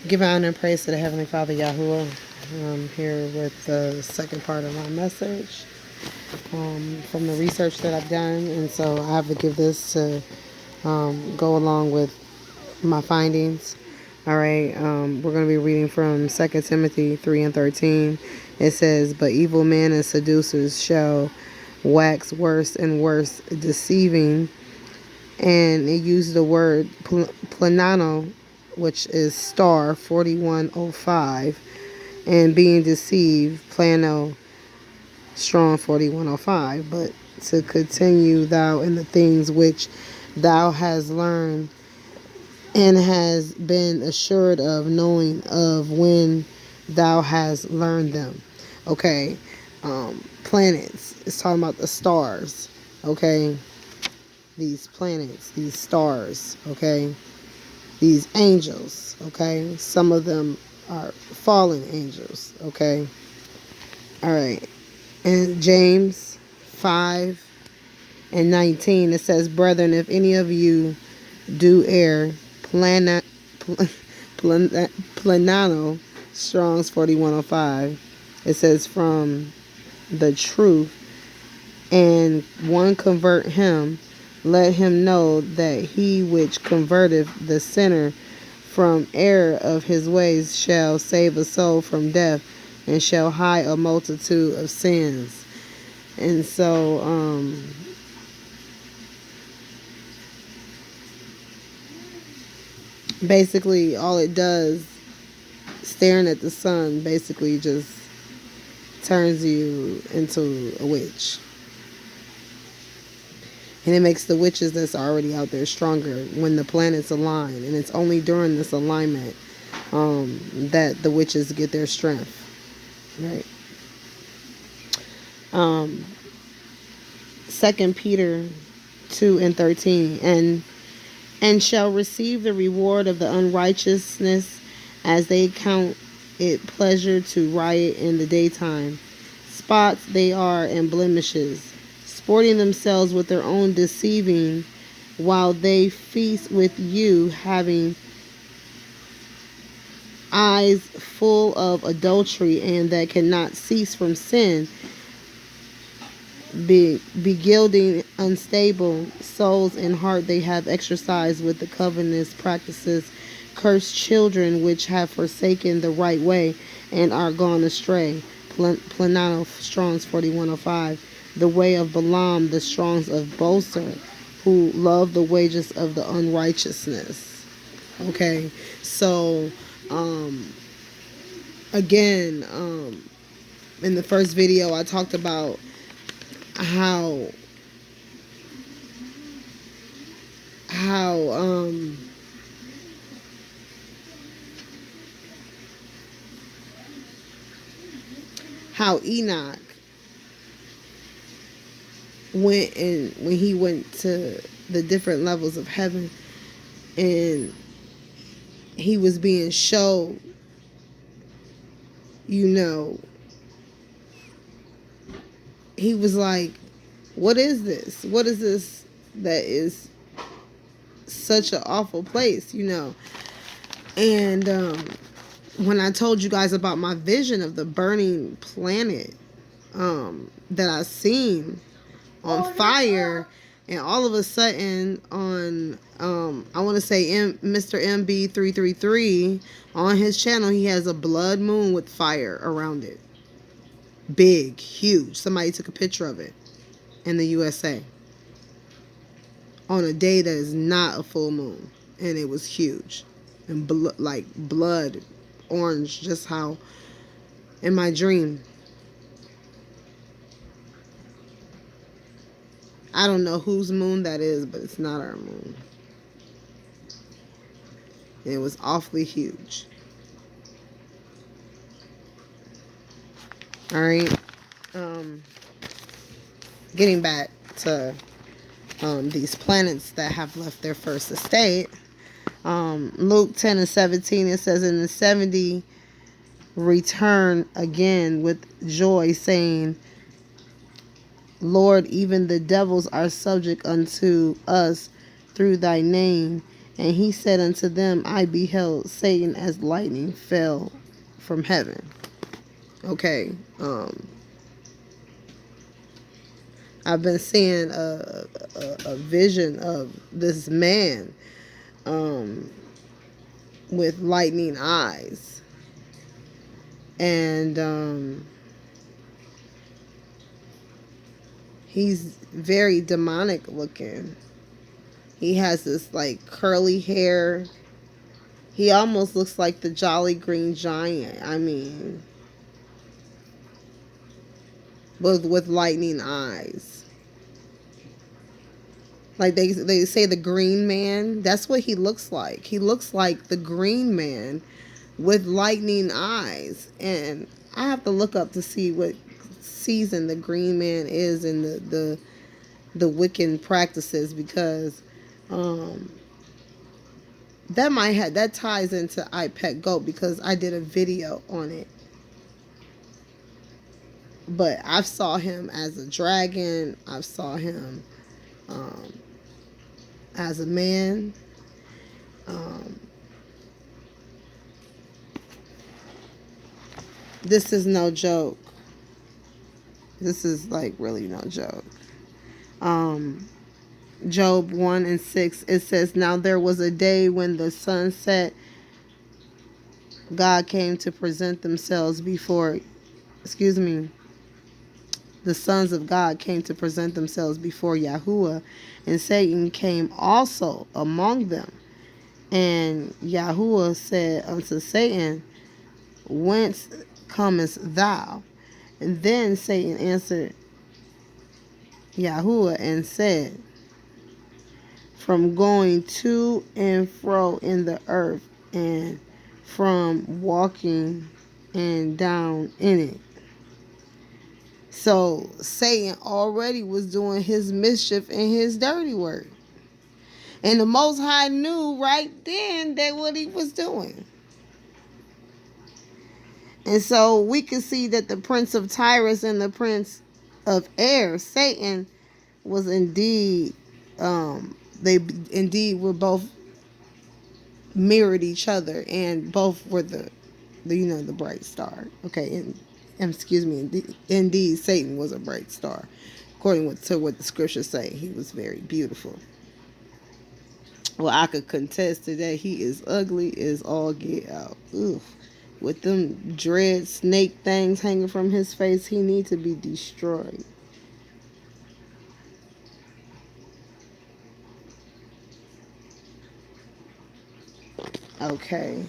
Give honor and praise to the Heavenly Father Yahuwah. I'm here with the second part of my message from the research that I've done. And so I have to give this to go along with my findings. All right, we're going to be reading from 2 Timothy 3 and 13. It says, "But evil men and seducers shall wax worse and worse, deceiving," and it used the word planano, which is star 4105, and being deceived, plano, strong 4105. But to continue thou in the things which thou hast learned and has been assured of, knowing of when thou hast learned them. Okay, planets. It's talking about the stars. Okay, these planets, these stars. Okay, these angels. Okay, some of them are fallen angels. Okay, all right. And James 5 and 19, it says, "Brethren, if any of you do err, planano, Strong's 4105, it says, from the truth, and one convert him, let him know that he which converteth the sinner from error of his ways shall save a soul from death, and shall hide a multitude of sins." And so, basically, all it does, staring at the sun, basically just turns you into a witch. And it makes the witches that's already out there stronger when the planets align. And it's only during this alignment that the witches get their strength. Right. 2 Peter 2 and 13. And shall receive the reward of the unrighteousness, as they count it pleasure to riot in the daytime. Spots they are and blemishes, sporting themselves with their own deceiving, while they feast with you, having eyes full of adultery, and that cannot cease from sin, begilding unstable souls in heart. They have exercised with the covetous practices, cursed children which have forsaken the right way and are gone astray. Planano, Strong's 4105. The way of Balaam, the Strong's of Boser, who love the wages of the unrighteousness. Okay, so again, in the first video I talked about how how Enoch went, and when he went to the different levels of heaven, and he was being showed, he was like, what is this? What is this that is such an awful place, And when I told you guys about my vision of the burning planet that I seen on fire, and all of a sudden on I want to say Mr. MB333 on his channel, he has a blood moon with fire around it. Big, huge. Somebody took a picture of it in the USA on a day that is not a full moon, and it was huge and like blood orange, just how in my dream. I don't know whose moon that is, but it's not our moon. And it was awfully huge. All right. Getting back to these planets that have left their first estate. Luke 10 and 17, it says, "In the 70 return again with joy, saying, Lord, even the devils are subject unto us through thy name. And he said unto them, I beheld Satan as lightning fell from heaven. Okay. I've been seeing a vision of this man with lightning eyes. And he's very demonic looking. He has this like curly hair. He almost looks like the Jolly Green Giant. I mean, with lightning eyes. Like they say the Green Man. That's what he looks like. He looks like the Green Man with lightning eyes. And I have to look up to see what season the Green Man is in the Wiccan practices, because that ties into I Pet Goat, because I did a video on it. But I've saw him as a dragon. I've saw him as a man. This is no joke. This is like really no joke. Job 1:6, it says, now there was a day when the sun set, God came to present themselves before, the sons of God came to present themselves before Yahuwah, and Satan came also among them. And Yahuwah said unto Satan, whence comest thou? And then Satan answered Yahuwah and said, from going to and fro in the earth, and from walking and down in it. So Satan already was doing his mischief and his dirty work. And the Most High knew right then that what he was doing. And so we can see that the prince of Tyrus and the prince of air, Satan, was indeed, they indeed were both mirrored each other, and both were the bright star. Okay, and excuse me, indeed Satan was a bright star, according to what the scriptures say. He was very beautiful. Well, I could contest to that. He is ugly as all get out. Oof. With them dread snake things hanging from his face, he needs to be destroyed. Okay.